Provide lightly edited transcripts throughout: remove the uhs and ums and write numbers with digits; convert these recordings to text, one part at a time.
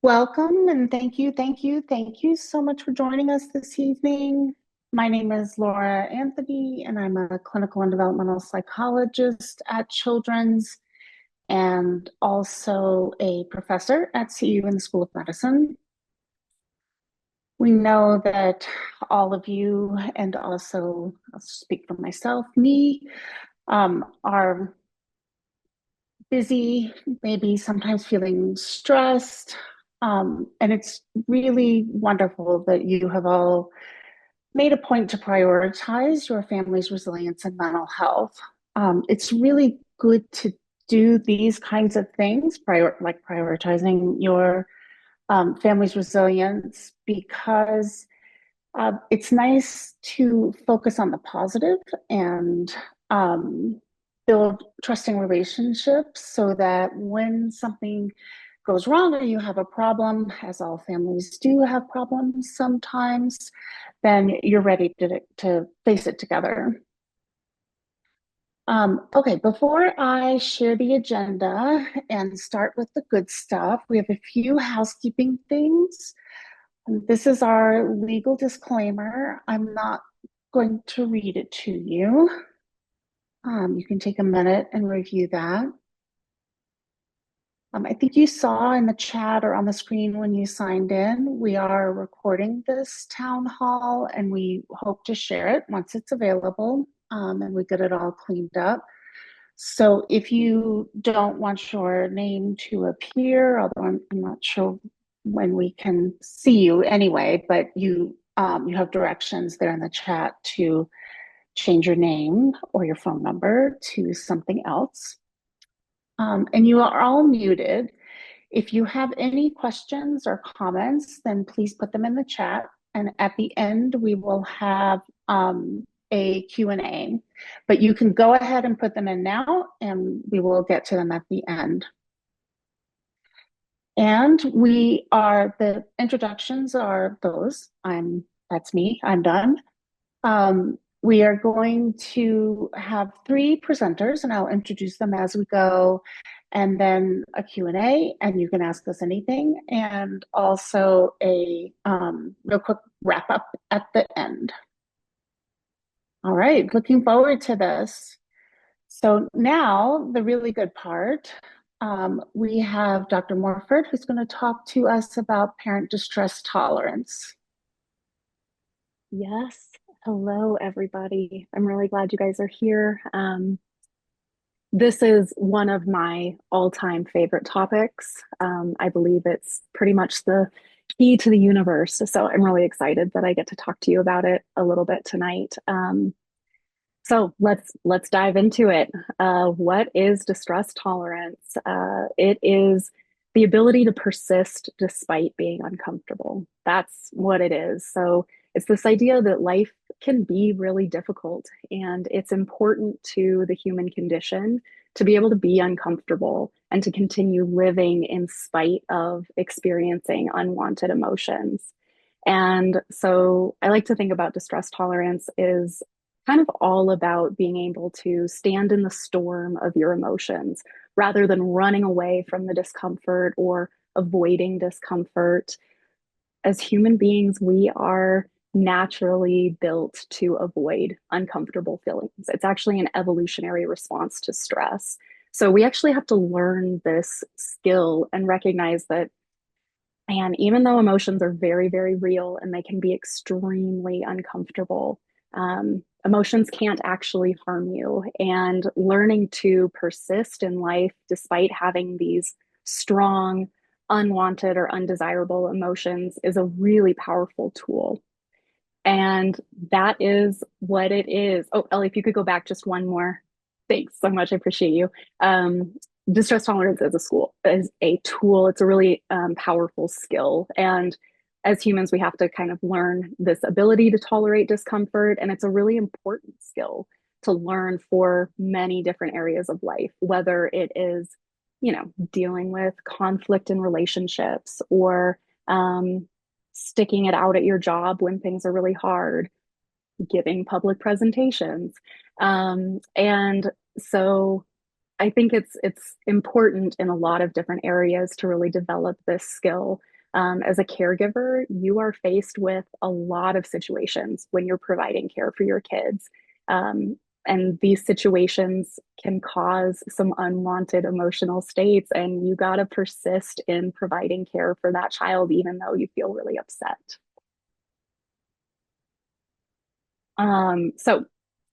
Welcome and thank you so much for joining us this evening. My name is Laura Anthony, and I'm a clinical and developmental psychologist at Children's and also a professor at CU in the School of Medicine. We know that all of you, and also I'll speak for myself, me, are busy, maybe sometimes feeling stressed. And it's really wonderful that you have all made a point to prioritize your family's resilience and mental health. It's really good to do these kinds of things, like prioritizing your family's resilience, because it's nice to focus on the positive and build trusting relationships so that when something goes wrong or you have a problem, as all families do have problems sometimes, then you're ready to face it together. Okay, before I share the agenda and start with the good stuff, we have a few housekeeping things. This is our legal disclaimer. I'm not going to read it to you. You can take a minute and review that. I think you saw in the chat or on the screen when you signed in, we are recording this town hall and we hope to share it once it's available and we get it all cleaned up. So if you don't want your name to appear, although I'm not sure when we can see you anyway, but you have directions there in the chat to change your name or your phone number to something else. And you are all muted. If you have any questions or comments, then please put them in the chat. And at the end, we will have a Q&A. But you can go ahead and put them in now, and we will get to them at the end. And the introductions are those. That's me, I'm done. We are going to have three presenters, and I'll introduce them as we go, and then a Q&A, and you can ask us anything, and also a real quick wrap up at the end. All right, looking forward to this. So now the really good part, we have Dr. Morford, who's going to talk to us about parent distress tolerance. Yes. Hello, everybody. I'm really glad you guys are here. This is one of my all-time favorite topics. I believe it's pretty much the key to the universe. So I'm really excited that I get to talk to you about it a little bit tonight. So let's dive into it. What is distress tolerance? It is the ability to persist despite being uncomfortable. That's what it is. So it's this idea that life can be really difficult, and it's important to the human condition to be able to be uncomfortable and to continue living in spite of experiencing unwanted emotions. And so I like to think about distress tolerance is kind of all about being able to stand in the storm of your emotions rather than running away from the discomfort or avoiding discomfort. As human beings, we are naturally built to avoid uncomfortable feelings. It's actually an evolutionary response to stress. So we actually have to learn this skill and recognize that, man, even though emotions are very, very real and they can be extremely uncomfortable, emotions can't actually harm you. And learning to persist in life despite having these strong, unwanted, or undesirable emotions is a really powerful tool. And that is what it is. Oh, Ellie, if you could go back just one more. Thanks so much. I appreciate you. Distress tolerance is a tool. It's a really powerful skill. And as humans, we have to kind of learn this ability to tolerate discomfort. And it's a really important skill to learn for many different areas of life, whether it is, dealing with conflict in relationships or sticking it out at your job when things are really hard, giving public presentations. And so I think it's important in a lot of different areas to really develop this skill. As a caregiver, you are faced with a lot of situations when you're providing care for your kids. Um, and these situations can cause some unwanted emotional states, and you got to persist in providing care for that child, even though you feel really upset. So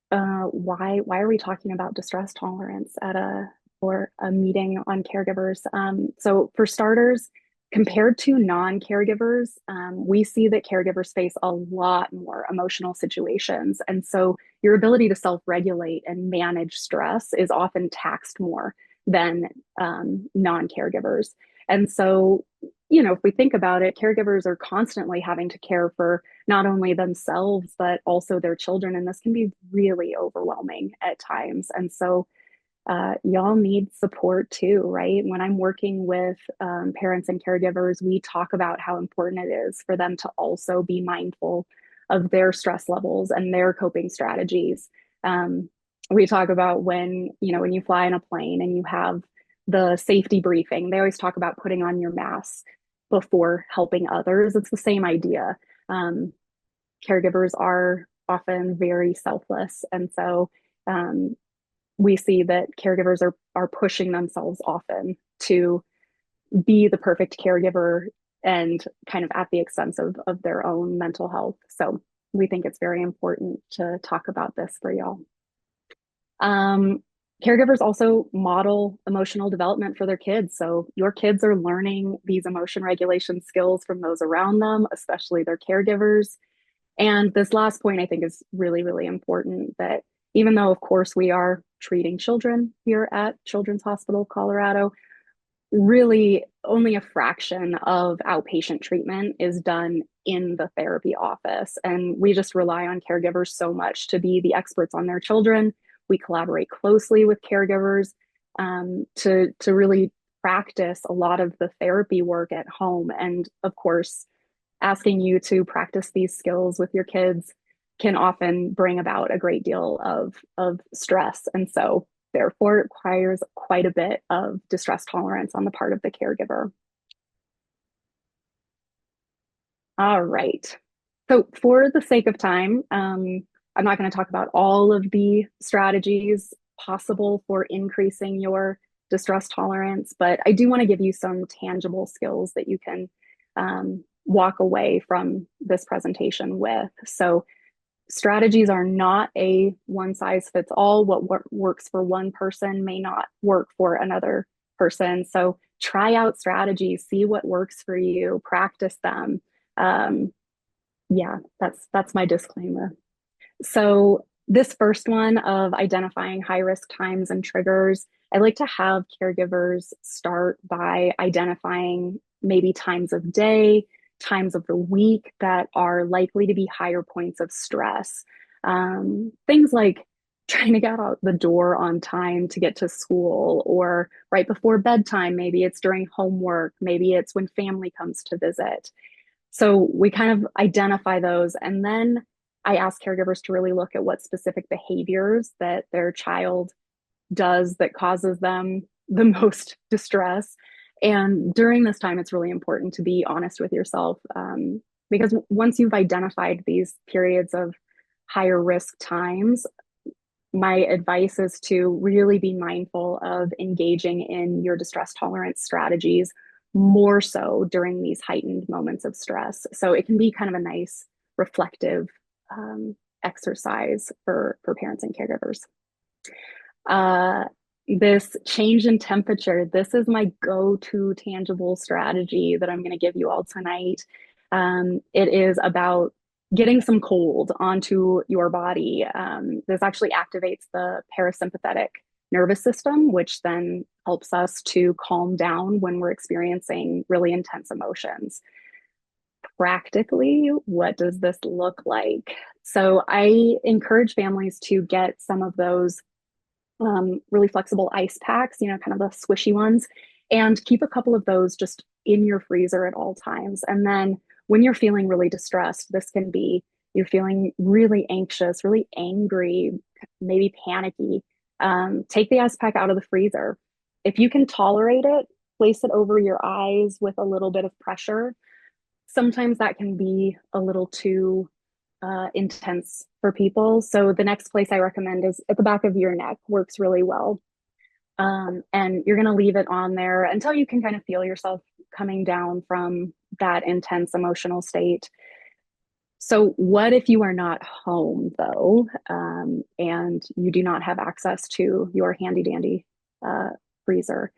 why are we talking about distress tolerance at a or a meeting on caregivers? So for starters, compared to non-caregivers, we see that caregivers face a lot more emotional situations, and so your ability to self-regulate and manage stress is often taxed more than non-caregivers. And so, if we think about it, caregivers are constantly having to care for not only themselves, but also their children. And this can be really overwhelming at times. And so, y'all need support too, right? When I'm working with parents and caregivers, we talk about how important it is for them to also be mindful of their stress levels and their coping strategies. We talk about when you fly in a plane and you have the safety briefing, they always talk about putting on your mask before helping others. It's the same idea. Um, Caregivers are often very selfless. And so we see that caregivers are pushing themselves often to be the perfect caregiver and kind of at the expense of their own mental health. So we think it's very important to talk about this for y'all. Um, Caregivers also model emotional development for their kids. So your kids are learning these emotion regulation skills from those around them, especially their caregivers. And this last point, I think, is really, really important that even though, of course, we are treating children here at Children's Hospital Colorado, really only a fraction of outpatient treatment is done in the therapy office. And we just rely on caregivers so much to be the experts on their children. We collaborate closely with caregivers to really practice a lot of the therapy work at home. And of course, asking you to practice these skills with your kids can often bring about a great deal of stress. And so therefore it requires quite a bit of distress tolerance on the part of the caregiver. All right. So for the sake of time, I'm not going to talk about all of the strategies possible for increasing your distress tolerance, but I do want to give you some tangible skills that you can walk away from this presentation with. So strategies are not a one size fits all. What works for one person may not work for another person. So try out strategies, see what works for you, practice them. Um, yeah, that's my disclaimer. So this first one of identifying high risk times and triggers, I like to have caregivers start by identifying maybe times of day, times of the week that are likely to be higher points of stress. Things like trying to get out the door on time to get to school, or right before bedtime. Maybe it's during homework, maybe it's when family comes to visit. So we kind of identify those, and then I ask caregivers to really look at what specific behaviors that their child does that causes them the most distress. And during this time, it's really important to be honest with yourself, because once you've identified these periods of higher risk times, my advice is to really be mindful of engaging in your distress tolerance strategies more so during these heightened moments of stress. So it can be kind of a nice reflective exercise for parents and caregivers. This change in temperature, this is my go-to tangible strategy that I'm going to give you all tonight. It is about getting some cold onto your body. This actually activates the parasympathetic nervous system, which then helps us to calm down when we're experiencing really intense emotions. Practically, what does this look like? So I encourage families to get some of those really flexible ice packs, kind of the squishy ones, and keep a couple of those just in your freezer at all times. And then when you're feeling really distressed, this can be you're feeling really anxious, really angry, maybe panicky. Take the ice pack out of the freezer. If you can tolerate it, place it over your eyes with a little bit of pressure. Sometimes that can be a little too intense for people. So the next place I recommend is at the back of your neck, works really well. And you're going to leave it on there until you can kind of feel yourself coming down from that intense emotional state. So, what if you are not home though, and you do not have access to your handy dandy uh, freezer?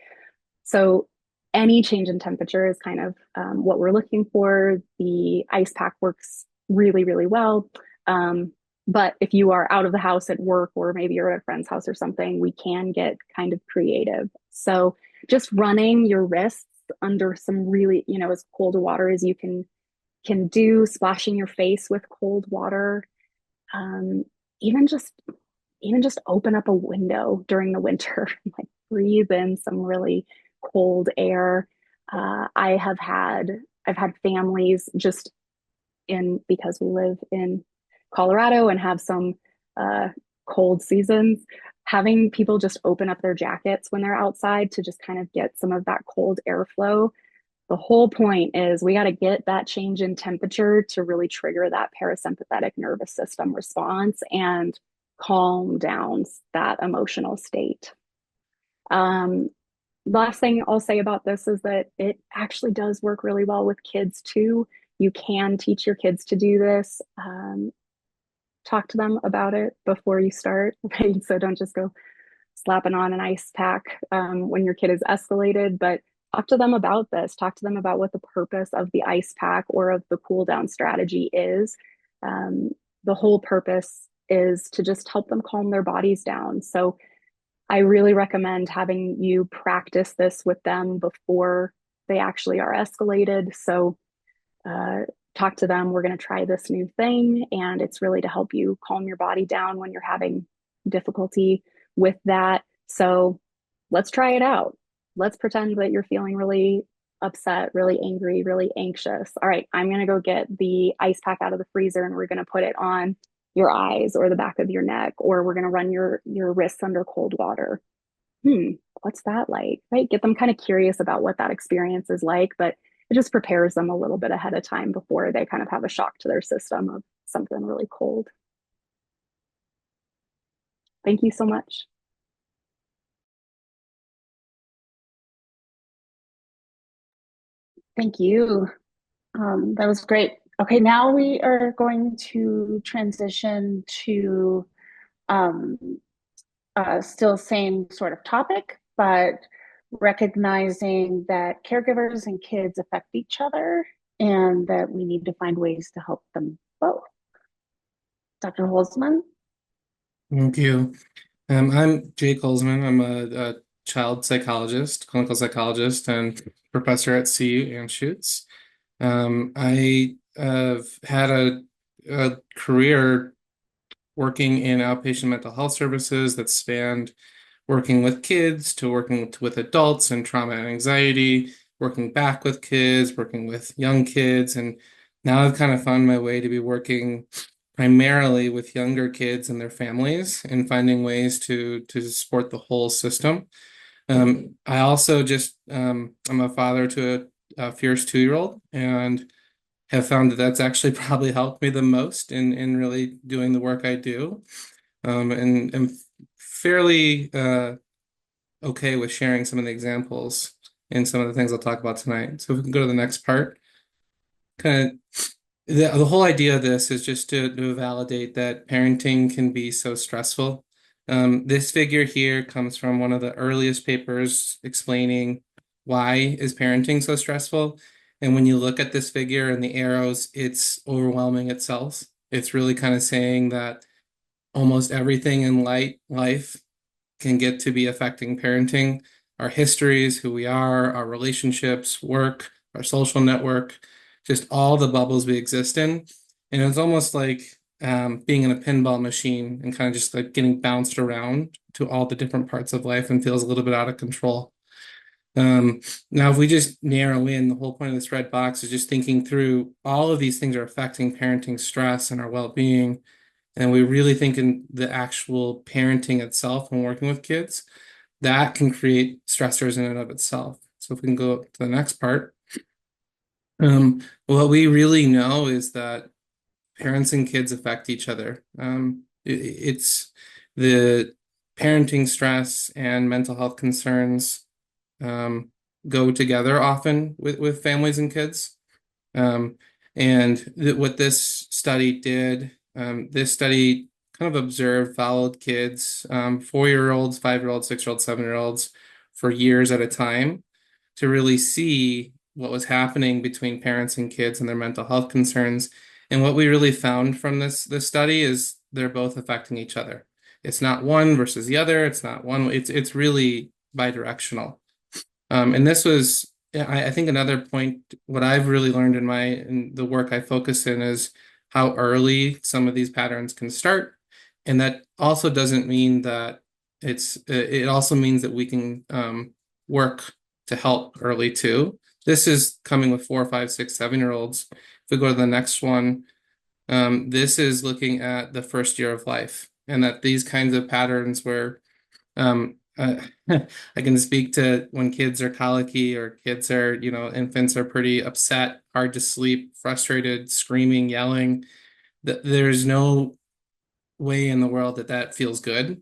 So, any change in temperature is kind of what we're looking for. The ice pack works really, really well. But if you are out of the house at work, or maybe you're at a friend's house or something, we can get kind of creative. So, just running your wrists under some really, as cold water as you can do, splashing your face with cold water, um, even just even just open up a window during the winter, like breathe in some really cold air. I've had families just in, because we live in Colorado and have some uh, cold seasons, having people just open up their jackets when they're outside to just kind of get some of that cold airflow. The whole point is we got to get that change in temperature to really trigger that parasympathetic nervous system response and calm down that emotional state. Um, Last thing I'll say about this is that it actually does work really well with kids too. You can teach your kids to do this. Talk to them about it before you start, right? So don't just go slapping on an ice pack when your kid is escalated, but talk to them about this. Talk to them about what the purpose of the ice pack or of the cool down strategy is. Um, the whole purpose is to just help them calm their bodies down. So I really recommend having you practice this with them before they actually are escalated. So uh, talk to them. We're going to try this new thing, and it's really to help you calm your body down when you're having difficulty with that. So let's try it out. Let's pretend that you're feeling really upset, really angry, really anxious. All right, I'm going to go get the ice pack out of the freezer and we're going to put it on your eyes or the back of your neck, or we're going to run your wrists under cold water. What's that like? Right? Get them kind of curious about what that experience is like, but it just prepares them a little bit ahead of time before they kind of have a shock to their system of something really cold. Thank you so much. Thank you. That was great. Okay, now we are going to transition to um, still same sort of topic, but recognizing that caregivers and kids affect each other and that we need to find ways to help them both. Dr. Holzman? Thank you. I'm Jake Holzman. I'm a child psychologist, clinical psychologist, and professor at CU Anschutz. I have had a career working in outpatient mental health services that spanned working with kids to working with adults and trauma and anxiety, working back with kids, working with young kids, and now I've kind of found my way to be working primarily with younger kids and their families and finding ways to support the whole system. I also I'm a father to a fierce 2-year-old and have found that that's actually probably helped me the most in really doing the work I do. And I'm fairly okay with sharing some of the examples and some of the things I'll talk about tonight. So if we can go to the next part. Kind of the whole idea of this is just to validate that parenting can be so stressful. This figure here comes from one of the earliest papers explaining why is parenting so stressful. And when you look at this figure and the arrows, it's overwhelming itself. It's really kind of saying that almost everything in life can get to be affecting parenting, our histories, who we are, our relationships, work, our social network, just all the bubbles we exist in. And it's almost like being in a pinball machine and kind of just like getting bounced around to all the different parts of life and feels a little bit out of control. Now, if we just narrow in, the whole point of this red box is just thinking through all of these things are affecting parenting stress and our well-being. and we really think in the actual parenting itself when working with kids, that can create stressors in and of itself. So if we can go to the next part, what we really know is that parents and kids affect each other. It's the parenting stress and mental health concerns go together often with families and kids. And what this study did, this study kind of observed, followed kids, 4-year-olds, 5-year-olds, 6-year-olds, 7-year-olds for years at a time to really see what was happening between parents and kids and their mental health concerns. And what we really found from this study is they're both affecting each other. It's not one versus the other. It's not one. It's really bidirectional. And this was, I think, another point. What I've really learned in the work I focus in is how early some of these patterns can start, and that also doesn't mean that it also means that we can work to help early too. This is coming with 4, 5, 6, 7-year-olds. If we go to the next one, this is looking at the first year of life, and that these kinds of patterns where I can speak to when kids are colicky or kids are, infants are pretty upset, hard to sleep, frustrated, screaming, yelling. There's no way in the world that feels good.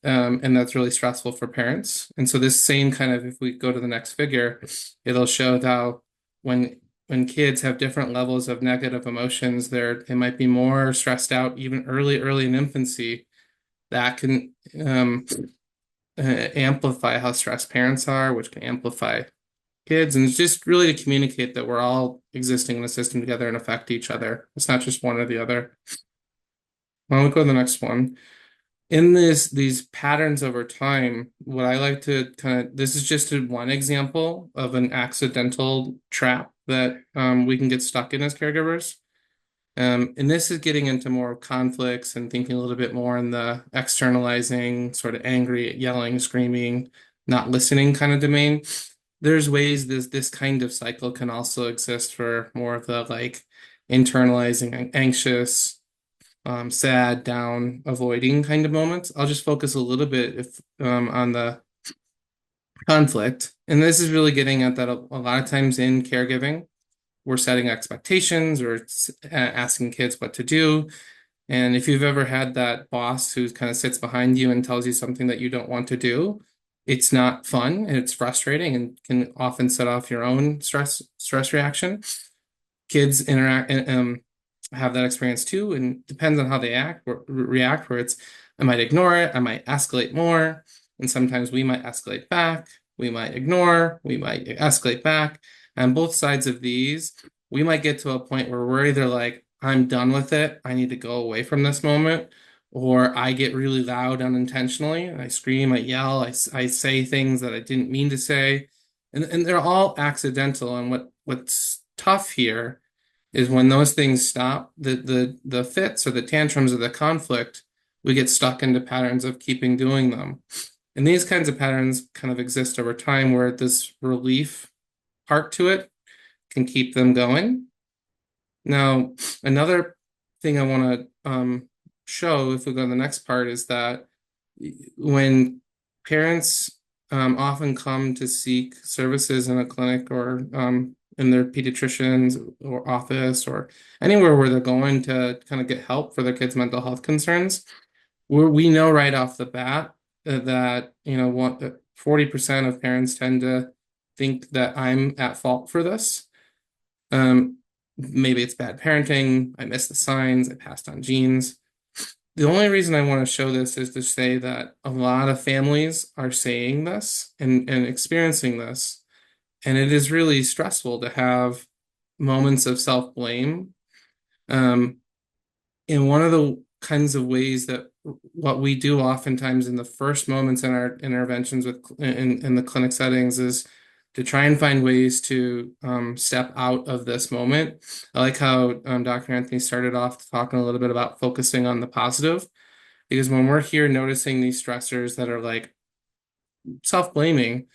And that's really stressful for parents. And so this same kind of, if we go to the next figure, it'll show how when kids have different levels of negative emotions, they might be more stressed out even early in infancy. That can amplify how stressed parents are, which can amplify kids. And it's just really to communicate that we're all existing in a system together and affect each other. It's not just one or the other. Why don't we go to the next one? In these patterns over time, what I like to this is just one example of an accidental trap that we can get stuck in as caregivers. And this is getting into more conflicts and thinking a little bit more in the externalizing, sort of angry, yelling, screaming, not listening kind of domain. There's ways this kind of cycle can also exist for more of the like internalizing, anxious, sad, down, avoiding kind of moments. I'll just focus a little bit on the conflict. And this is really getting at that a lot of times in caregiving, we're setting expectations or asking kids what to do. And if you've ever had that boss who kind of sits behind you and tells you something that you don't want to do, it's not fun and it's frustrating and can often set off your own stress reaction. Kids interact and have that experience too, and depends on how they react, where I might ignore it, I might escalate more, and sometimes we might escalate back, we might ignore, we might escalate back. On both sides of these, we might get to a point where we're either like, I'm done with it, I need to go away from this moment, or I get really loud unintentionally, I scream, I yell, I say things that I didn't mean to say, and they're all accidental. And what's tough here is when those things stop, the fits or the tantrums or the conflict, we get stuck into patterns of keeping doing them. And these kinds of patterns kind of exist over time where this relief part to it can keep them going. Now, another thing I want to show, if we go to the next part, is that when parents often come to seek services in a clinic or in their pediatrician's or office or anywhere where they're going to kind of get help for their kids' mental health concerns, we know right off the bat that 40% of parents tend to think that I'm at fault for this. Maybe it's bad parenting, I missed the signs, I passed on genes. The only reason I want to show this is to say that a lot of families are saying this and experiencing this. And it is really stressful to have moments of self-blame. And one of the kinds of ways that what we do oftentimes in the first moments in our interventions in the clinic settings is to try and find ways to step out of this moment. I like how Dr. Anthony started off talking a little bit about focusing on the positive, because when we're here noticing these stressors that are like self-blaming,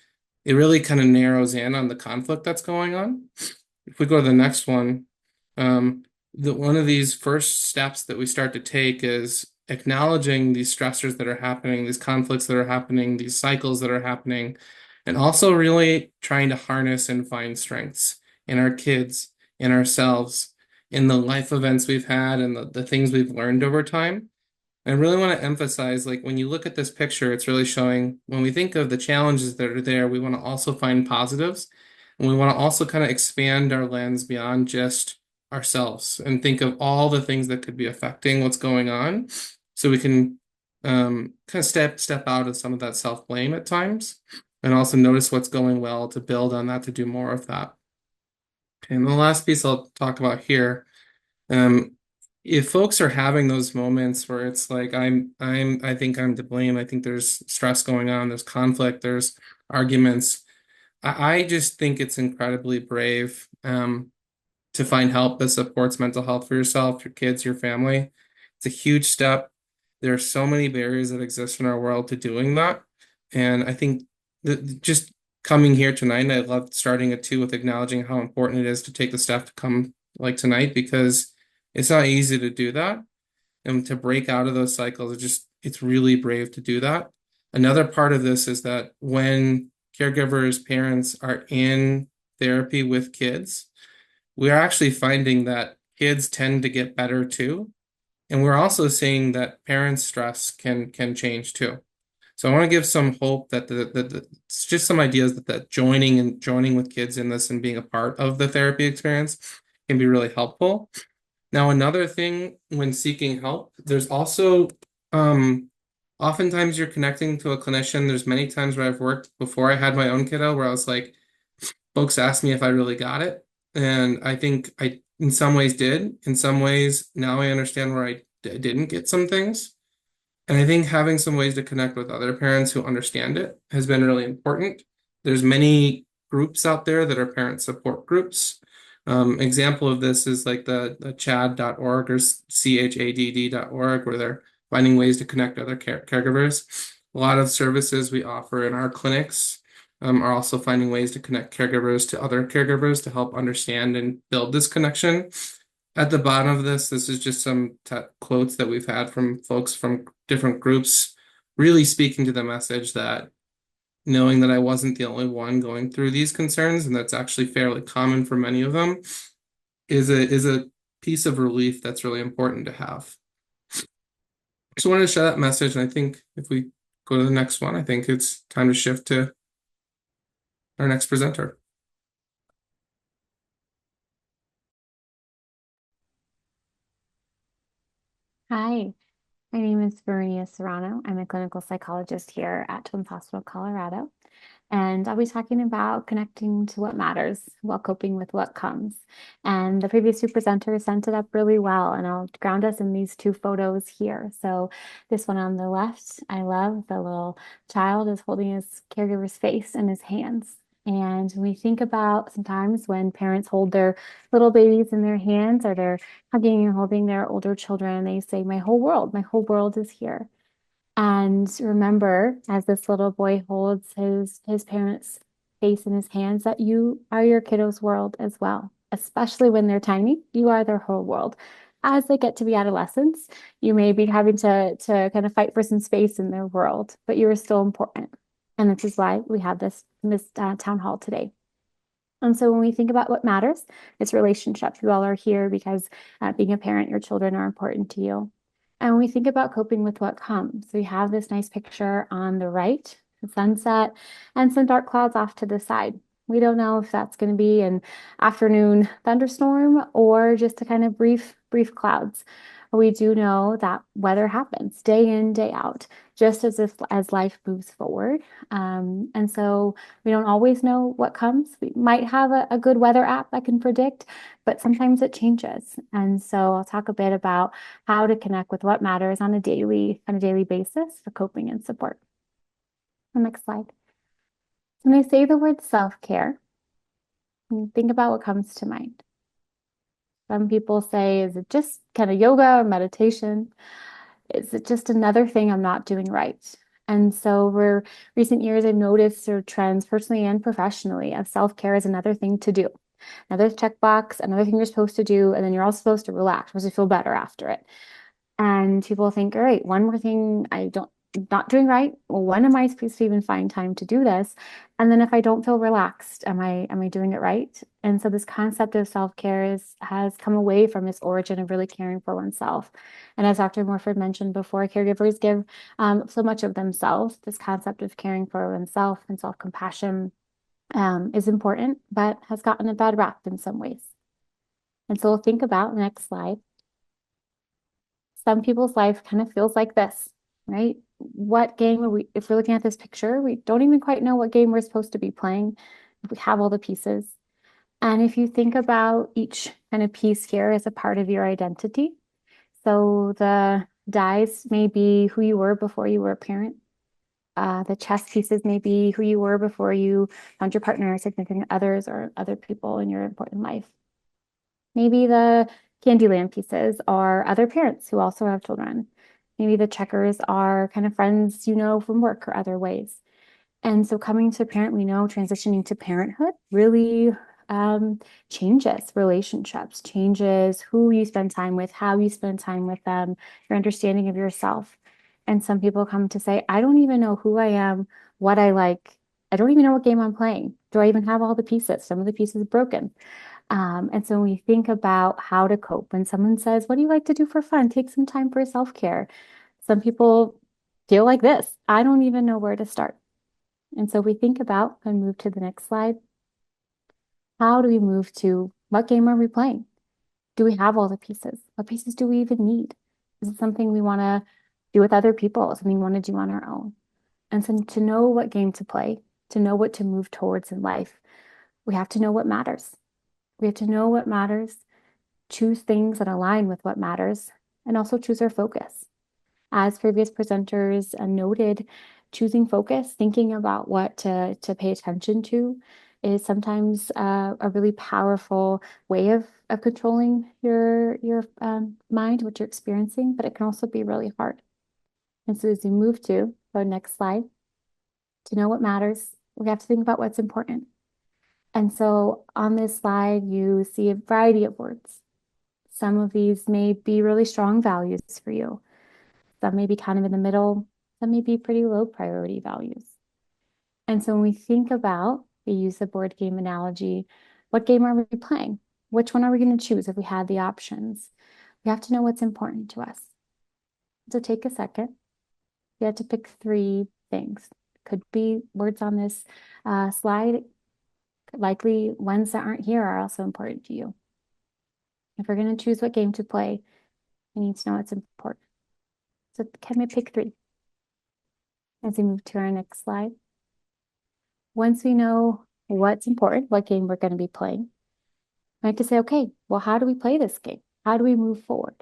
it really kind of narrows in on the conflict that's going on. If we go to the next one, one of these first steps that we start to take is acknowledging these stressors that are happening, these conflicts that are happening, these cycles that are happening, and also really trying to harness and find strengths in our kids, in ourselves, in the life events we've had and the things we've learned over time. And I really want to emphasize, like, when you look at this picture, it's really showing when we think of the challenges that are there, we want to also find positives. And we want to also kind of expand our lens beyond just ourselves and think of all the things that could be affecting what's going on. So we can kind of step out of some of that self-blame at times and also notice what's going well to build on that, to do more of that. Okay, and the last piece I'll talk about here, if folks are having those moments where it's like I think I'm to blame, I think there's stress going on, there's conflict, there's arguments, I just think it's incredibly brave to find help that supports mental health for yourself, your kids, your family. It's a huge step. There are so many barriers that exist in our world to doing that. And I think that just coming here tonight, I love starting it too with acknowledging how important it is to take the step to come like tonight, because it's not easy to do that. And to break out of those cycles, it's really brave to do that. Another part of this is that when caregivers, parents are in therapy with kids, we're actually finding that kids tend to get better too. And we're also seeing that parents' stress can change too. So I want to give some hope that it's just some ideas that joining with kids in this and being a part of the therapy experience can be really helpful. Now, another thing when seeking help, there's also oftentimes you're connecting to a clinician. There's many times where I've worked before I had my own kiddo where I was like, folks asked me if I really got it. And I think I, in some ways, did. In some ways, now I understand where I didn't get some things. And I think having some ways to connect with other parents who understand it has been really important. There's many groups out there that are parent support groups. Example of this is like the chad.org or chadd.org, where they're finding ways to connect other caregivers. A lot of services we offer in our clinics are also finding ways to connect caregivers to other caregivers to help understand and build this connection. At the bottom of this is just some quotes that we've had from folks from different groups, really speaking to the message that knowing that I wasn't the only one going through these concerns, and that's actually fairly common for many of them, is a piece of relief that's really important to have. So I wanted to share that message, and I think if we go to the next one, I think it's time to shift to our next presenter. Hi, my name is Verenea Serrano. I'm a clinical psychologist here at Children's Hospital, Colorado. And I'll be talking about connecting to what matters while coping with what comes. And the previous two presenters sent it up really well, and I'll ground us in these two photos here. So this one on the left, I love the little child is holding his caregiver's face in his hands. And we think about sometimes when parents hold their little babies in their hands, or they're hugging and holding their older children, they say, my whole world is here. And remember, as this little boy holds his parents' face in his hands, that you are your kiddo's world as well, especially when they're tiny. You are their whole world. As they get to be adolescents, you may be having to kind of fight for some space in their world, but you are still important. And this is why we have this town hall today. And so when we think about what matters, it's relationships. You all are here because being a parent, your children are important to you. And when we think about coping with what comes, we have this nice picture on the right, the sunset, and some dark clouds off to the side. We don't know if that's going to be an afternoon thunderstorm or just a kind of brief clouds. We do know that weather happens day in, day out, just as life moves forward. And so we don't always know what comes. We might have a good weather app that can predict, but sometimes it changes. And so I'll talk a bit about how to connect with what matters on a daily basis for coping and support. The next slide. When I say the word self-care, think about what comes to mind. Some people say, is it just kind of yoga or meditation? Is it just another thing I'm not doing right? And so over recent years, I've noticed sort of trends personally and professionally of self-care as another thing to do. Another checkbox, another thing you're supposed to do, and then you're also supposed to relax, supposed to feel better after it. And people think, all right, one more thing not doing right. Well, when am I supposed to even find time to do this? And then if I don't feel relaxed, am I doing it right? And so this concept of self-care has come away from its origin of really caring for oneself. And as Dr. Morford mentioned before, caregivers give so much of themselves. This concept of caring for oneself and self-compassion is important, but has gotten a bad rap in some ways. And so we'll think about the next slide. Some people's life kind of feels like this, right? What game are we, if we're looking at this picture, we don't even quite know what game we're supposed to be playing. We have all the pieces. And if you think about each kind of piece here as a part of your identity, so the dice may be who you were before you were a parent. The chess pieces may be who you were before you found your partner, significant others, or other people in your important life. Maybe the Candyland pieces are other parents who also have children. Maybe the checkers are kind of friends you know from work or other ways. And so coming to parent, we know transitioning to parenthood really changes relationships, changes who you spend time with, how you spend time with them, your understanding of yourself. And some people come to say, I don't even know who I am, what I like. I don't even know what game I'm playing. Do I even have all the pieces? Some of the pieces are broken. And so when we think about how to cope, when someone says, what do you like to do for fun? Take some time for self-care. Some people feel like this. I don't even know where to start. And so we think about and move to the next slide. How do we move to what game are we playing? Do we have all the pieces? What pieces do we even need? Is it something we want to do with other people? Something we want to do on our own? And so to know what game to play, to know what to move towards in life, we have to know what matters. We have to know what matters, choose things that align with what matters, and also choose our focus. As previous presenters noted, choosing focus, thinking about what to pay attention to is sometimes a really powerful way of controlling your mind, what you're experiencing, but it can also be really hard. And so as we move to our next slide, to know what matters, we have to think about what's important. And so on this slide, you see a variety of words. Some of these may be really strong values for you. Some may be kind of in the middle. Some may be pretty low priority values. And so when we think about, we use the board game analogy, what game are we playing? Which one are we going to choose if we had the options? We have to know what's important to us. So take a second. You have to pick 3 things. Could be words on this slide. Likely ones that aren't here are also important to you. If we're going to choose what game to play, we need to know what's important. So can we pick 3? As we move to our next slide. Once we know what's important, what game we're going to be playing, we have to say, okay, well, how do we play this game? How do we move forward?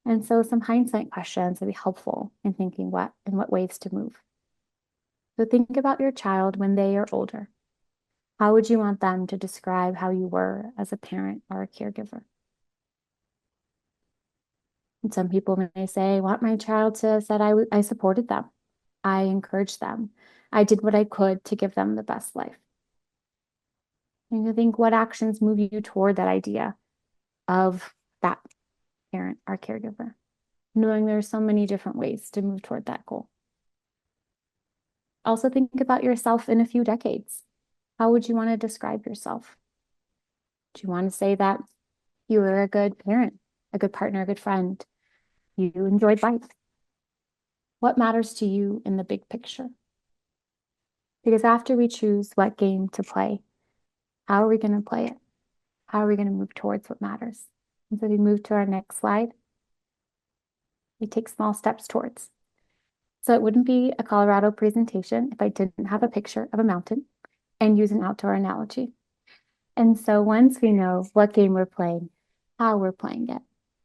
And so some hindsight questions would be helpful in thinking in what ways to move. So think about your child when they are older. How would you want them to describe how you were as a parent or a caregiver? And some people may say, I want my child to say I supported them. I encouraged them. I did what I could to give them the best life. And you think, what actions move you toward that idea of that parent or caregiver? Knowing there's so many different ways to move toward that goal. Also think about yourself in a few decades. How would you want to describe yourself? Do you want to say that you were a good parent, a good partner, a good friend? You enjoyed life? What matters to you in the big picture? Because after we choose what game to play, how are we going to play it? How are we going to move towards what matters? And so we move to our next slide. We take small steps towards. So it wouldn't be a Colorado presentation if I didn't have a picture of a mountain and use an outdoor analogy. And so once we know what game we're playing, how we're playing it,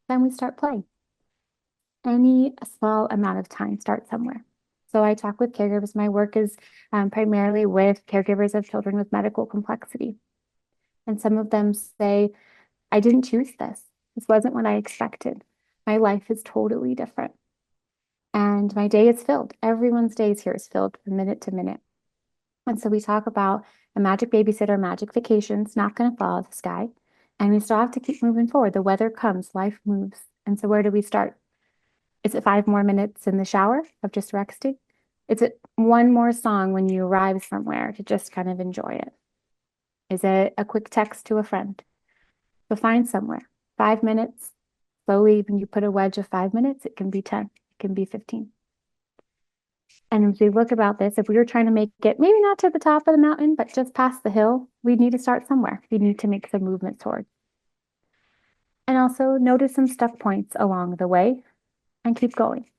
then we start playing. Any small amount of time, start somewhere. So I talk with caregivers. My work is primarily with caregivers of children with medical complexity. And some of them say, I didn't choose this. This wasn't what I expected. My life is totally different. And my day is filled. Everyone's days here is filled from minute to minute. And so we talk about A magic babysitter, magic vacation's not going to fall out of the sky. And we still have to keep moving forward. The weather comes, life moves. And so where do we start? Is it 5 more minutes in the shower of just resting? Is it one more song when you arrive somewhere to just kind of enjoy it? Is it a quick text to a friend? So find somewhere. 5 minutes. Slowly, when you put a wedge of 5 minutes, it can be 10, it can be 15. And as we look about this, if we were trying to make it maybe not to the top of the mountain, but just past the hill, we need to start somewhere. We need to make some movement toward. And also notice some stuck points along the way and keep going.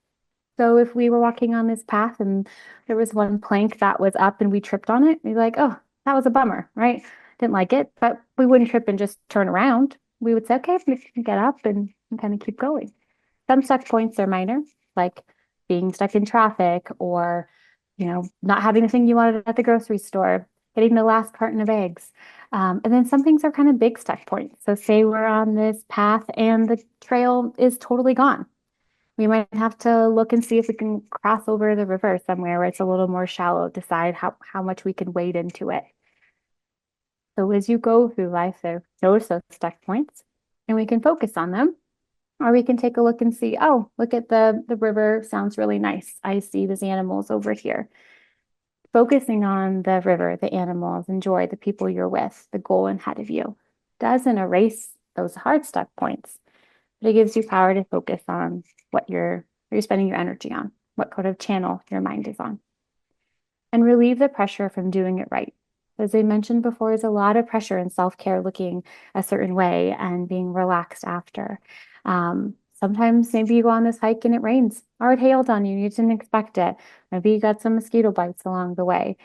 So if we were walking on this path and there was one plank that was up and we tripped on it, we'd be like, oh, that was a bummer, right? Didn't like it, but we wouldn't trip and just turn around. We would say, okay, we can get up and kind of keep going. Some stuck points are minor, like being stuck in traffic or, not having the thing you wanted at the grocery store, getting the last carton of eggs. And then some things are kind of big stuck points. So say we're on this path and the trail is totally gone. We might have to look and see if we can cross over the river somewhere where it's a little more shallow, decide how much we can wade into it. So as you go through life, notice those stuck points and we can focus on them. Or we can take a look and see, oh, look at the river, sounds really nice. I see these animals over here. Focusing on the river, the animals, enjoy the people you're with, the goal ahead of you. Doesn't erase those hard stuck points, but it gives you power to focus on what you're spending your energy on, what kind of channel your mind is on. And relieve the pressure from doing it right. As I mentioned before, there's a lot of pressure in self-care looking a certain way and being relaxed after. Sometimes maybe you go on this hike and it rains or it hailed on you. You didn't expect it. Maybe you got some mosquito bites along the way.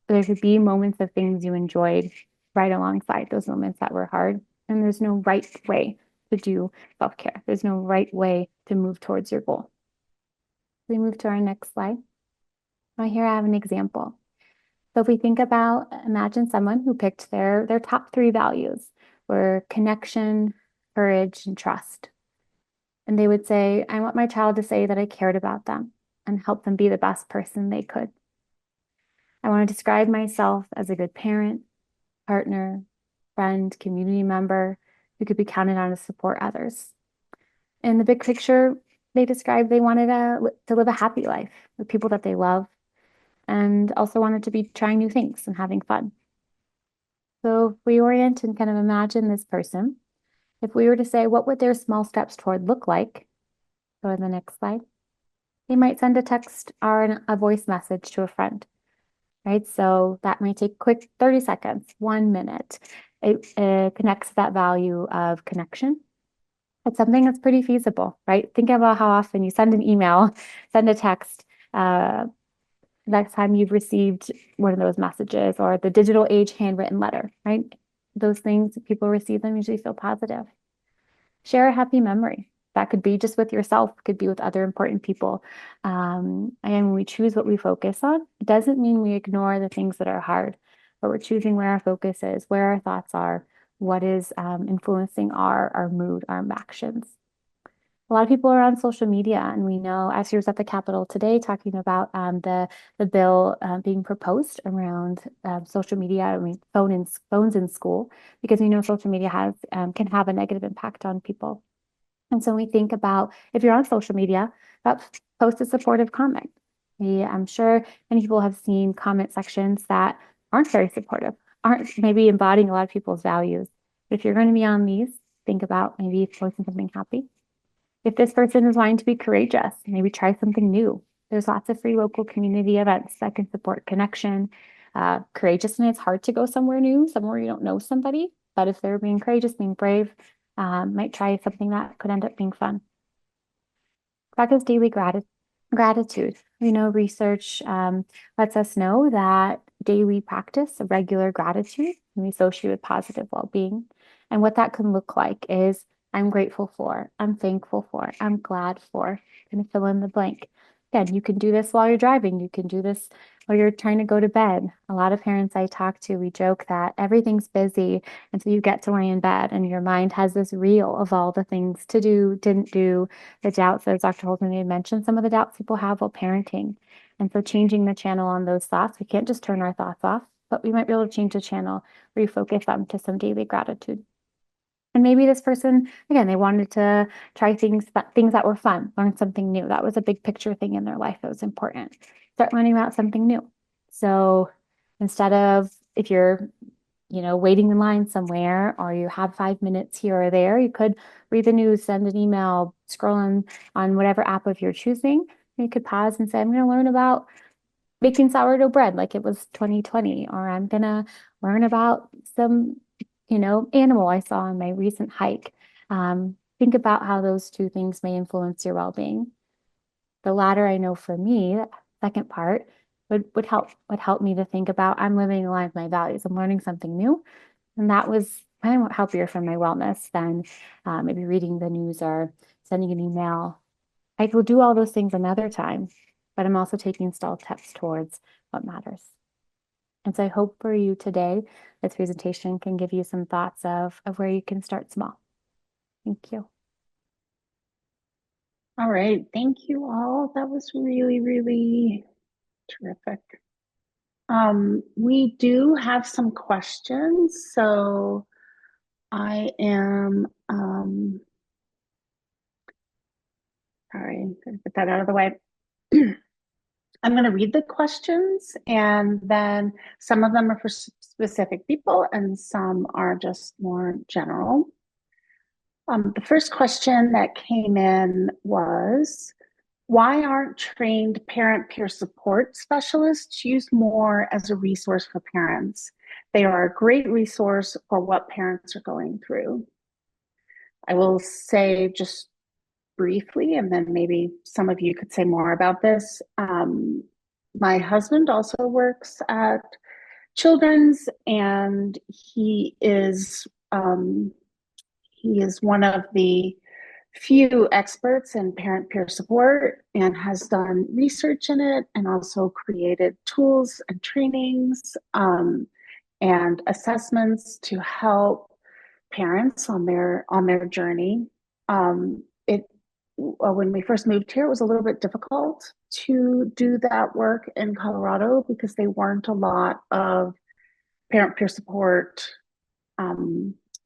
There could be moments of things you enjoyed right alongside those moments that were hard. And there's no right way to do self-care. There's no right way to move towards your goal. We move to our next slide. Right here I have an example. So if we think about, imagine someone who picked their top 3 values were connection, courage, and trust. And they would say, I want my child to say that I cared about them and help them be the best person they could. I want to describe myself as a good parent, partner, friend, community member who could be counted on to support others. In the big picture, they described they wanted to live a happy life with people that they love and also wanted to be trying new things and having fun. So if we orient and kind of imagine this person, if we were to say, what would their small steps toward look like? Go to the next slide. They might send a text or a voice message to a friend, right? So that might take quick 30 seconds, 1 minute. It connects that value of connection. It's something that's pretty feasible, right? Think about how often you send an email, send a text, next time you've received one of those messages or the digital age handwritten letter, right? Those things, people receive them, usually feel positive. Share a happy memory. That could be just with yourself, could be with other important people. And when we choose what we focus on, it doesn't mean we ignore the things that are hard, but we're choosing where our focus is, where our thoughts are, what is influencing our mood, our actions. A lot of people are on social media, and we know as he was at the Capitol today talking about the bill being proposed around social media, phones in school, because we know social media can have a negative impact on people. And so when we think about if you're on social media, post a supportive comment. I'm sure many people have seen comment sections that aren't very supportive, aren't maybe embodying a lot of people's values. But if you're going to be on these, think about maybe posting something happy. If this person is wanting to be courageous, maybe try something new. There's lots of free local community events that can support connection. Courageous, and it's hard to go somewhere new, somewhere you don't know somebody. But if they're being courageous, being brave, might try something that could end up being fun. Practice daily gratitude. We know research lets us know that daily practice of regular gratitude can be associated with positive well-being. And what that can look like is I'm grateful for, I'm thankful for, I'm glad for, kind of fill in the blank. Again, you can do this while you're driving. You can do this while you're trying to go to bed. A lot of parents I talk to, we joke that everything's busy until you get to lay in bed and your mind has this reel of all the things to do, didn't do, the doubts, as Dr. Holzman had mentioned, some of the doubts people have while parenting. And so changing the channel on those thoughts, we can't just turn our thoughts off. but we might be able to change the channel, refocus them to some daily gratitude. And maybe this person, again, they wanted to try things that were fun, learn something new. That was a big picture thing in their life that was important. Start learning about something new. So instead of, if you're, waiting in line somewhere, or you have 5 minutes here or there, you could read the news, send an email, scroll on whatever app of your choosing. You could pause and say, I'm going to learn about making sourdough bread like it was 2020, or I'm going to learn about some animal I saw on my recent hike. Think about how those two things may influence your well-being. The latter, I know for me, that second part would help me to think about, I'm living in line with my values. I'm learning something new. And that was kind of healthier for my wellness than maybe reading the news or sending an email. I will do all those things another time, but I'm also taking small steps towards what matters. And so I hope for you today, this presentation can give you some thoughts of where you can start small. Thank you. All right. Thank you all. That was really, really terrific. We do have some questions, so I am, sorry, gotta get that out of the way. I'm going to read the questions, and then some of them are for specific people and some are just more general. The first question that came in was, why aren't trained parent peer support specialists used more as a resource for parents? They are a great resource for what parents are going through. I will say just briefly, and then maybe some of you could say more about this. My husband also works at Children's, and he is one of the few experts in parent peer support and has done research in it and also created tools and trainings and assessments to help parents on their journey. When we first moved here, it was a little bit difficult to do that work in Colorado because there weren't a lot of parent peer support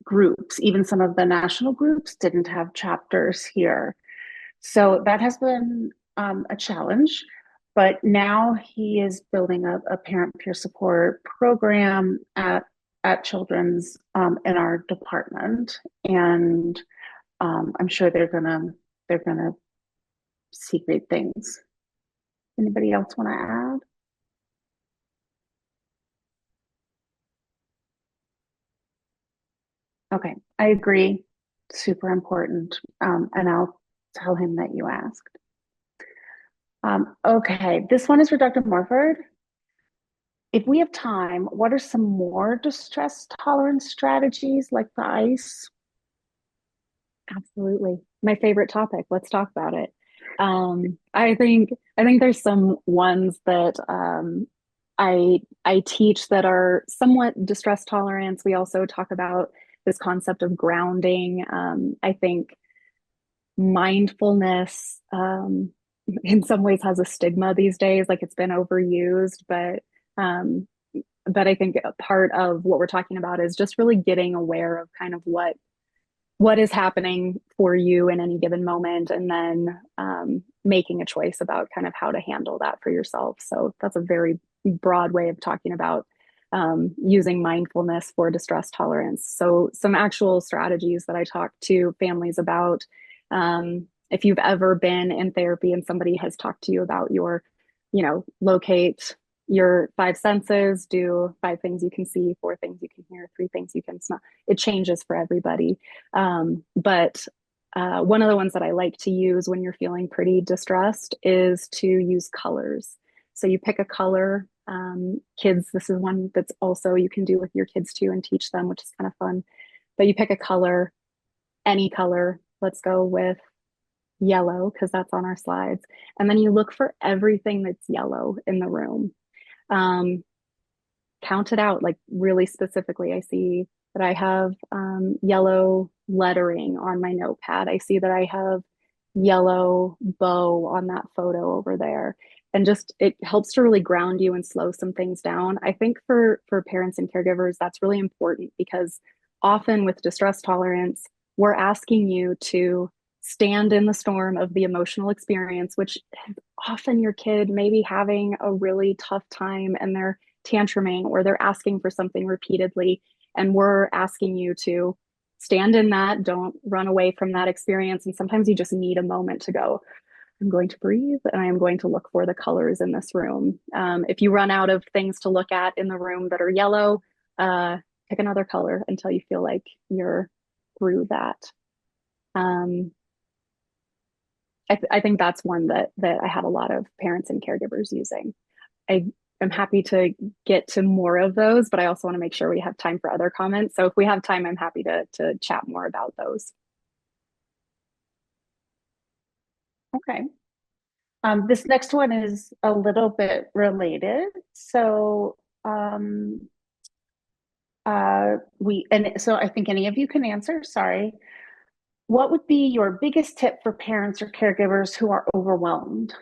groups. Even some of the national groups didn't have chapters here. So that has been a challenge, but now he is building a parent peer support program at Children's in our department. And I'm sure they're gonna see great things. Anybody else want to add? Okay, I agree. Super important. And I'll tell him that you asked. Okay, this one is for Dr. Morford. If we have time, what are some more distress tolerance strategies like the ICE? Absolutely. My favorite topic. Let's talk about it. I think there's some ones that I teach that are somewhat distress tolerance. We also talk about this concept of grounding. I think mindfulness in some ways has a stigma these days, like it's been overused, but I think a part of what we're talking about is just really getting aware of kind of what is happening for you in any given moment, and then making a choice about kind of how to handle that for yourself. So that's a very broad way of talking about using mindfulness for distress tolerance. So some actual strategies that I talk to families about, if you've ever been in therapy and somebody has talked to you about locate your 5 senses, do 5 things you can see, 4 things you can hear, 3 things you can smell. It changes for everybody. But one of the ones that I like to use when you're feeling pretty distressed is to use colors. So you pick a color. Kids, this is one that's also you can do with your kids too and teach them, which is kind of fun. But you pick a color, any color. Let's go with yellow because that's on our slides. And then you look for everything that's yellow in the room. Count it out, like really specifically. I see that I have yellow lettering on my notepad. I see that I have yellow bow on that photo over there. And just it helps to really ground you and slow some things down. I think for parents and caregivers, that's really important because often with distress tolerance, we're asking you to stand in the storm of the emotional experience, which often your kid may be having a really tough time and they're tantruming or they're asking for something repeatedly. And we're asking you to stand in that, don't run away from that experience. And sometimes you just need a moment to go, I'm going to breathe and I am going to look for the colors in this room. If you run out of things to look at in the room that are yellow, pick another color until you feel like you're through that. I think that's one that I had a lot of parents and caregivers using. I am happy to get to more of those, but I also want to make sure we have time for other comments. So if we have time, I'm happy to chat more about those. Okay. This next one is a little bit related. So so I think any of you can answer, sorry. What would be your biggest tip for parents or caregivers who are overwhelmed?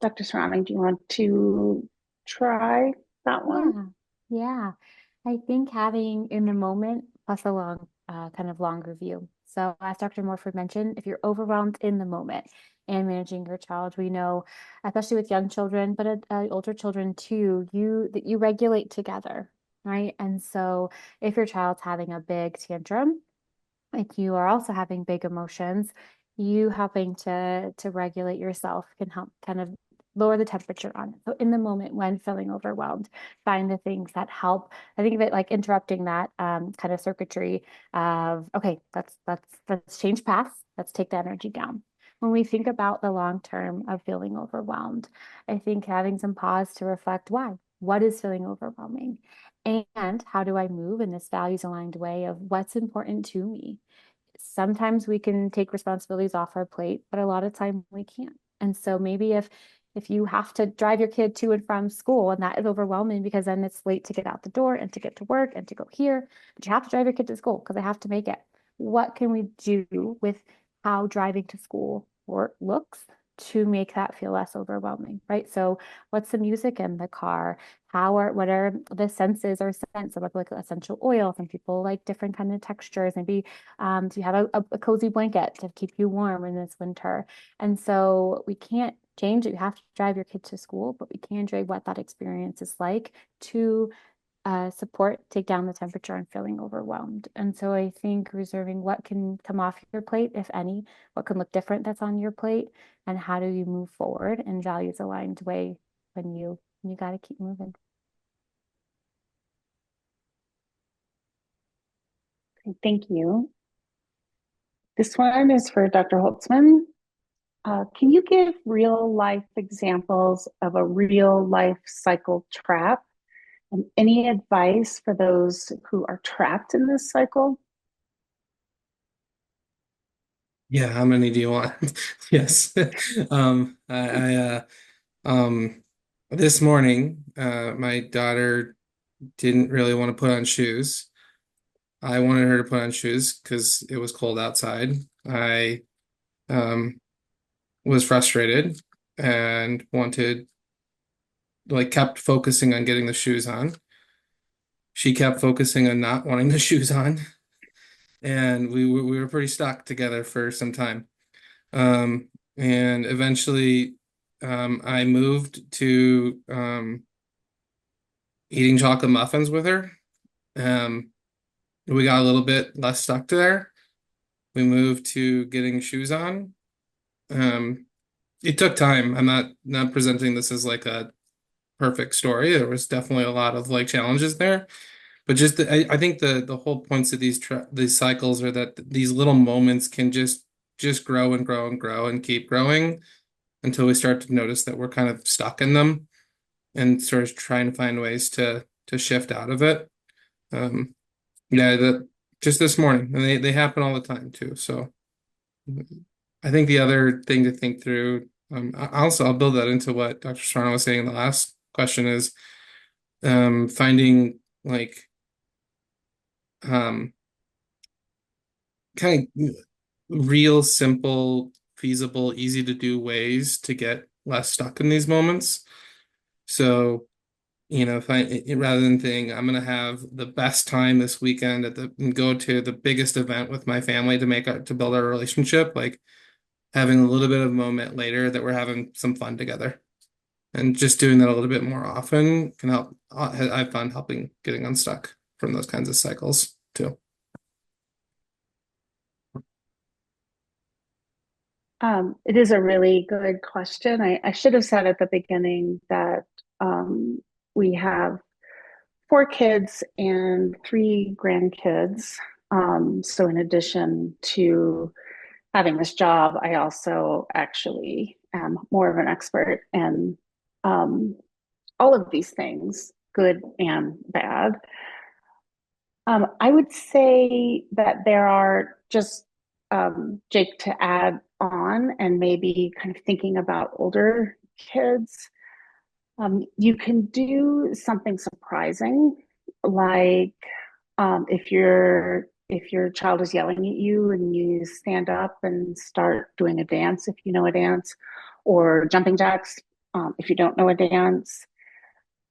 Dr. Surrounding, do you want to try that one? Yeah. I think having in the moment plus a long, kind of longer view. So as Dr. Morford mentioned, if you're overwhelmed in the moment and managing your child, we know, especially with young children, but older children too, that you regulate together, right? And so if your child's having a big tantrum, like you are also having big emotions, you helping to regulate yourself can help kind of lower the temperature on it. So in the moment when feeling overwhelmed, find the things that help. I think of it like interrupting that kind of circuitry of, okay, let's change paths. Let's take the energy down. When we think about the long term of feeling overwhelmed, I think having some pause to reflect why. What is feeling overwhelming? And how do I move in this values aligned way of what's important to me? Sometimes we can take responsibilities off our plate, but a lot of time we can't. And so maybe if you have to drive your kid to and from school and that is overwhelming because then it's late to get out the door and to get to work and to go here, but you have to drive your kid to school because they have to make it. What can we do with how driving to school work looks to make that feel less overwhelming, right? So what's the music in the car? What are the senses or scents? Some people like essential oil, some people like different kind of textures. Maybe do you have a cozy blanket to keep you warm in this winter? And so we can't change it. You have to drive your kid to school, but we can enjoy what that experience is like to take down the temperature and feeling overwhelmed. And so I think reserving what can come off your plate, if any, what can look different that's on your plate, and how do you move forward in values aligned way when you got to keep moving. Okay, thank you. This one is for Dr. Holtzman. Can you give real life examples of a real life cycle trap and any advice for those who are trapped in this cycle? Yeah, how many do you want? Yes. This morning, my daughter didn't really want to put on shoes. I wanted her to put on shoes because it was cold outside. I was frustrated and kept focusing on getting the shoes on. She kept focusing on not wanting the shoes on, and we were pretty stuck together for some time. And eventually, I moved to eating chocolate muffins with her. We got a little bit less stuck there. We moved to getting shoes on. It took time. I'm not presenting this as like a perfect story. There was definitely a lot of like challenges there, but I think the whole points of these cycles are that these little moments can just grow and grow and grow and keep growing until we start to notice that we're kind of stuck in them and sort of trying to find ways to shift out of it. Yeah, just this morning, and they happen all the time too. So I think the other thing to think through, I'll build that into what Dr. Serrano was saying in the last question is finding like kind of real simple, feasible, easy to do ways to get less stuck in these moments. So, if rather than think I'm gonna have the best time this weekend and go to the biggest event with my family to build our relationship, like having a little bit of a moment later that we're having some fun together. And just doing that a little bit more often can help. I've found helping getting unstuck from those kinds of cycles too. It is a really good question. I should have said at the beginning that we have 4 kids and 3 grandkids. So in addition to having this job, I also actually am more of an expert in all of these things, good and bad. I would say that there are just, Jake, to add on and maybe kind of thinking about older kids, you can do something surprising, like if your child is yelling at you and you stand up and start doing a dance if you know a dance, or jumping jacks if you don't know a dance.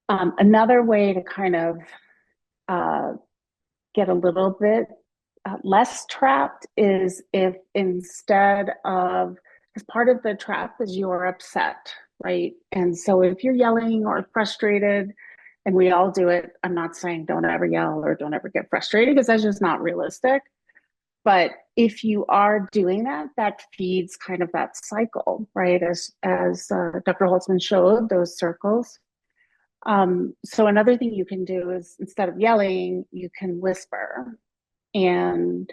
Another way to kind of uh, get a little bit less trapped is if instead of, because part of the trap is you're upset, right? And so if you're yelling or frustrated, and we all do it, I'm not saying don't ever yell or don't ever get frustrated because that's just not realistic. But if you are doing that, that feeds kind of that cycle, right? As Dr. Holtzman showed, those circles. So another thing you can do is instead of yelling, you can whisper. And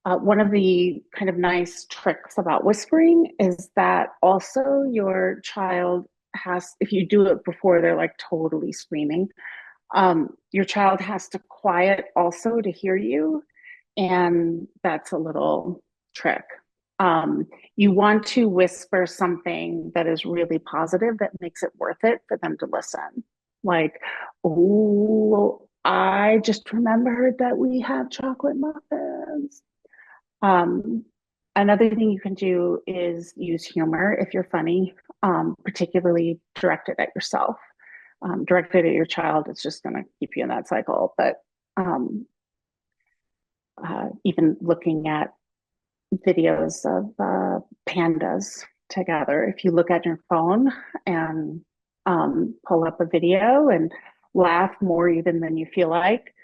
one of the kind of nice tricks about whispering is that also your child has, if you do it before they're like totally screaming, your child has to quiet also to hear you. And that's a little trick. You want to whisper something that is really positive that makes it worth it for them to listen. Like, oh, I just remembered that we have chocolate muffins. Um, Another thing you can do is use humor if you're funny, particularly directed at yourself. Directed at your child, it's just going to keep you in that cycle. But even looking at videos of pandas together, if you look at your phone and pull up a video and laugh more even than you feel like,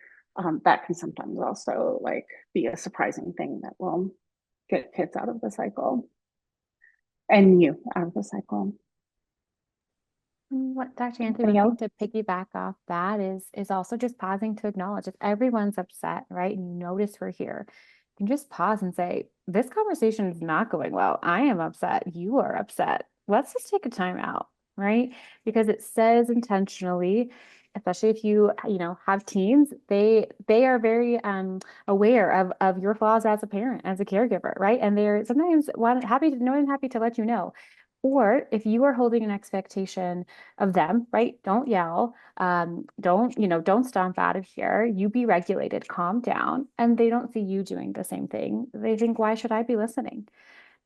that can sometimes also like be a surprising thing that will get kids out of the cycle and you out of the cycle. What Dr. Anthony, I think to piggyback off that is also just pausing to acknowledge if everyone's upset, right? And you notice we're here, you can just pause and say, this conversation is not going well. I am upset. You are upset. Let's just take a time out, right? Because it says intentionally, especially if you have teens, they are very aware of your flaws as a parent, as a caregiver, right? And they're sometimes happy to let you know. Or if you are holding an expectation of them, right? Don't yell. Don't stomp out of here. You be regulated, calm down. And they don't see you doing the same thing. They think, why should I be listening?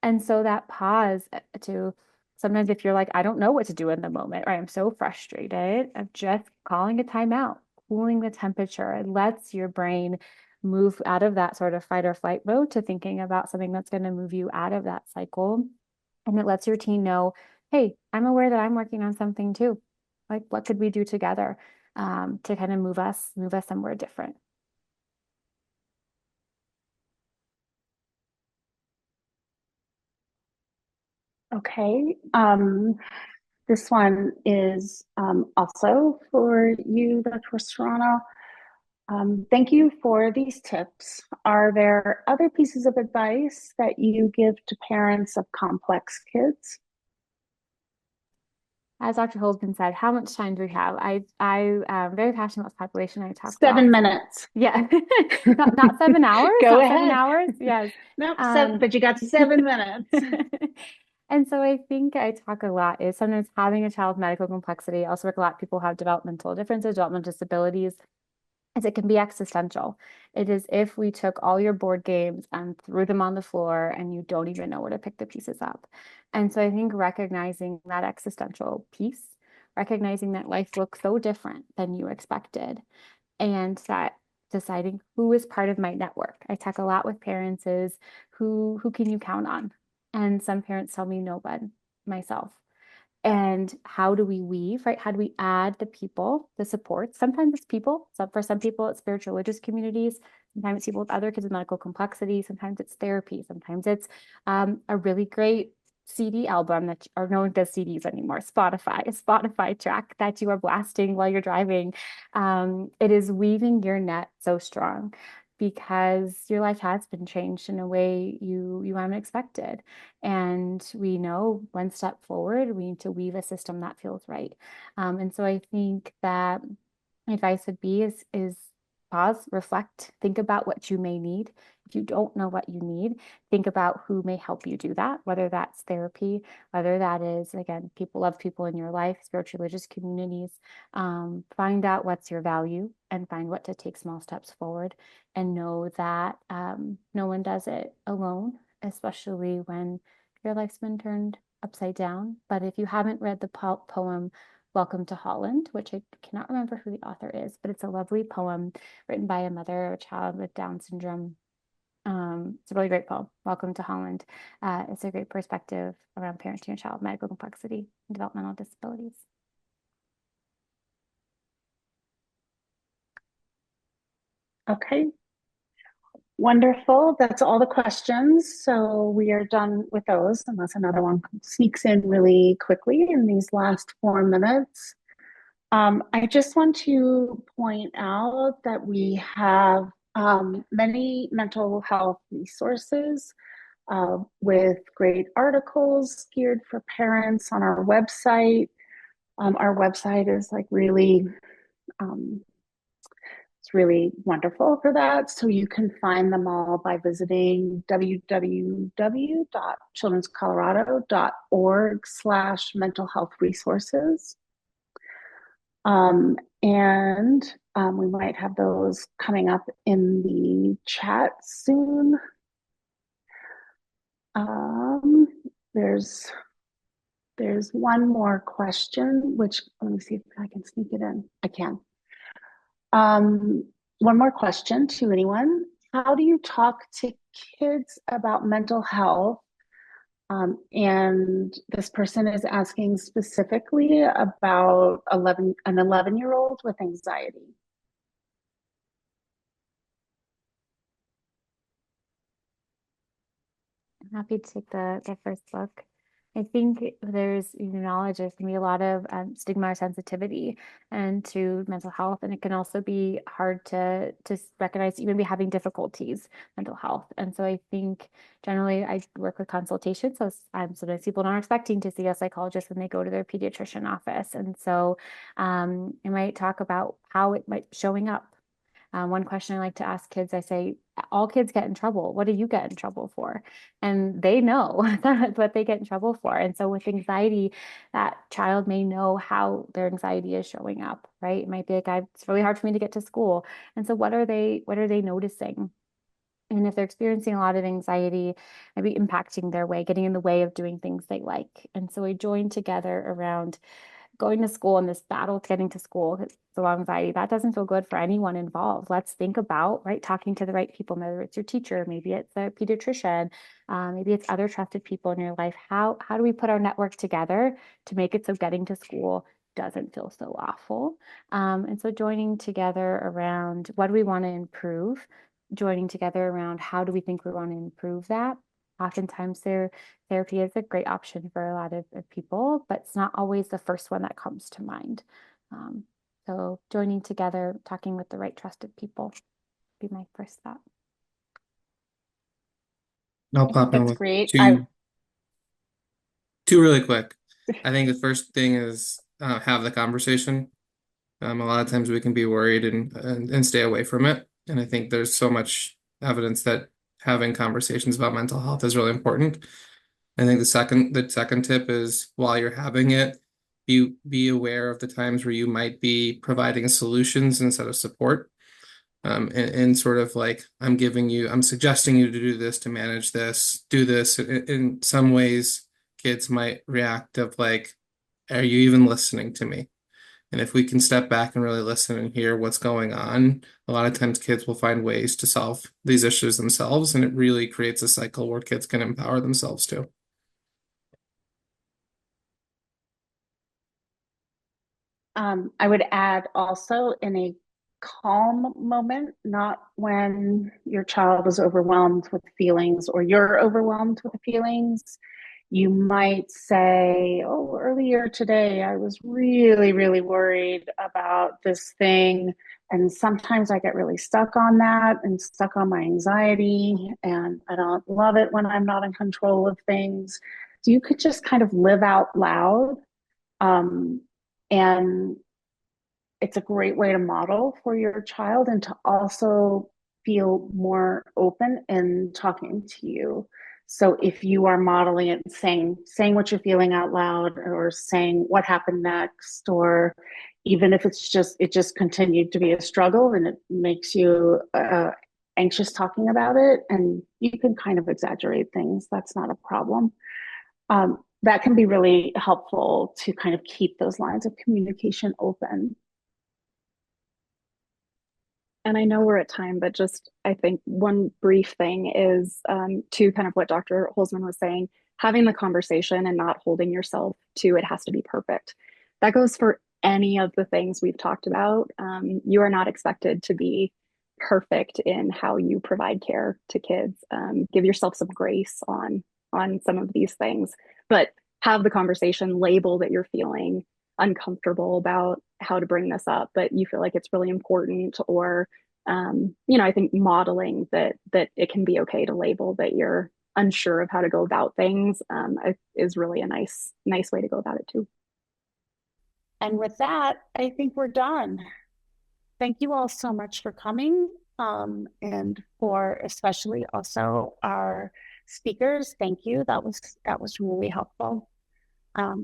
And so that pause to sometimes if you're like, I don't know what to do in the moment, right? I'm so frustrated of just calling a timeout, cooling the temperature. It lets your brain move out of that sort of fight or flight mode to thinking about something that's going to move you out of that cycle. And it lets your teen know, hey, I'm aware that I'm working on something too. Like, what could we do together to kind of move us somewhere different? Okay. This one is also for you, Dr. Serrano. Thank you for these tips. Are there other pieces of advice that you give to parents of complex kids? As Dr. Holtzman said, how much time do we have? I am very passionate about population. I talk 7 minutes. Yeah, not 7 hours. Go not ahead. 7 hours. Yes. Nope, but you got 7 minutes. And so I think I talk a lot is sometimes having a child with medical complexity. I also work a lot. People have developmental differences, developmental disabilities. is it can be existential. It is if we took all your board games and threw them on the floor and you don't even know where to pick the pieces up. And so I think recognizing that existential piece, recognizing that life looks so different than you expected, and that deciding who is part of my network. I talk a lot with parents is who can you count on? And some parents tell me no one, myself. And how do we weave, right? How do we add the people, the support? Sometimes it's people. So for some people, it's spiritual religious communities. Sometimes it's people with other kids with medical complexity. Sometimes it's therapy. Sometimes it's a really great CD album that, or no one does CDs anymore, Spotify, a Spotify track that you are blasting while you're driving. It is weaving your net so strong because your life has been changed in a way you haven't expected. And we know one step forward, we need to weave a system that feels right. And so I think that my advice would be is pause, reflect, think about what you may need. If you don't know what you need, think about who may help you do that, whether that's therapy, whether that is, again, people love people in your life, spiritual religious communities. Find out what's your value and find what to take small steps forward, and know that no one does it alone, especially when your life's been turned upside down. But if you haven't read the poem Welcome to Holland, which I cannot remember who the author is, but it's a lovely poem written by a mother of a child with Down syndrome. It's a really great poem, Welcome to Holland. It's a great perspective around parenting a child with medical complexity and developmental disabilities. Okay. Wonderful. That's all the questions. So we are done with those, unless another one sneaks in really quickly in these last 4 minutes. I just want to point out that we have many mental health resources with great articles geared for parents on our website. Our website is like really it's really wonderful for that. So you can find them all by visiting www.childrenscolorado.org/mental health resources. We might have those coming up in the chat soon. There's one more question, which let me see if I can sneak it in. I can. One more question to anyone. How do you talk to kids about mental health? And this person is asking specifically about an 11-year-old with anxiety. I'm happy to take the first look. I think there's knowledge there can be a lot of stigma or sensitivity and to mental health, and it can also be hard to recognize you may be having difficulties mental health. And so I think generally I work with consultation, so sometimes people aren't expecting to see a psychologist when they go to their pediatrician office, and so I might talk about how it might showing up. One question I like to ask kids, I say, all kids get in trouble. What do you get in trouble for? And they know that's what they get in trouble for. And so with anxiety, that child may know how their anxiety is showing up, right? It might be like, it's really hard for me to get to school. And so what are they noticing? And if they're experiencing a lot of anxiety, maybe impacting their way, getting in the way of doing things they like. And so we join together around going to school and this battle to getting to school, the anxiety, that doesn't feel good for anyone involved. Let's think about, right, talking to the right people, whether it's your teacher, maybe it's a pediatrician, maybe it's other trusted people in your life. How do we put our network together to make it so getting to school doesn't feel so awful? And so joining together around what do we want to improve, joining together around how do we think we want to improve that. Oftentimes therapy is a great option for a lot of people, but it's not always the first one that comes to mind. So joining together, talking with the right trusted people would be my first thought. I'll pop in That's with great. two really quick. I think the first thing is have the conversation. A lot of times we can be worried and stay away from it. And I think there's so much evidence that having conversations about mental health is really important. I think the second tip is while you're having it, be aware of the times where you might be providing solutions instead of support. and sort of like, I'm suggesting you to do this, to manage this, do this. In some ways, kids might react of like, are you even listening to me? And if we can step back and really listen and hear what's going on, a lot of times kids will find ways to solve these issues themselves, and it really creates a cycle where kids can empower themselves too. I would add also, in a calm moment, not when your child is overwhelmed with feelings or you're overwhelmed with feelings. You might say, oh, earlier today, I was really, really worried about this thing. And sometimes I get really stuck on that and stuck on my anxiety. And I don't love it when I'm not in control of things. So you could just kind of live out loud. And it's a great way to model for your child and to also feel more open in talking to you. So if you are modeling it, saying what you're feeling out loud, or saying what happened next, or even if it just continued to be a struggle and it makes you anxious talking about it, and you can kind of exaggerate things, that's not a problem. That can be really helpful to kind of keep those lines of communication open. And I know we're at time, but just I think one brief thing is to kind of what Dr. Holzman was saying, having the conversation and not holding yourself to it has to be perfect. That goes for any of the things we've talked about. You are not expected to be perfect in how you provide care to kids. Give yourself some grace on some of these things, but have the conversation, label that you're feeling uncomfortable about how to bring this up, but you feel like it's really important, or I think modeling that it can be okay to label that you're unsure of how to go about things is really a nice way to go about it too. And with that, I think we're done. Thank you all so much for coming, and for especially also our speakers. Thank you. That was really helpful.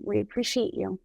We appreciate you.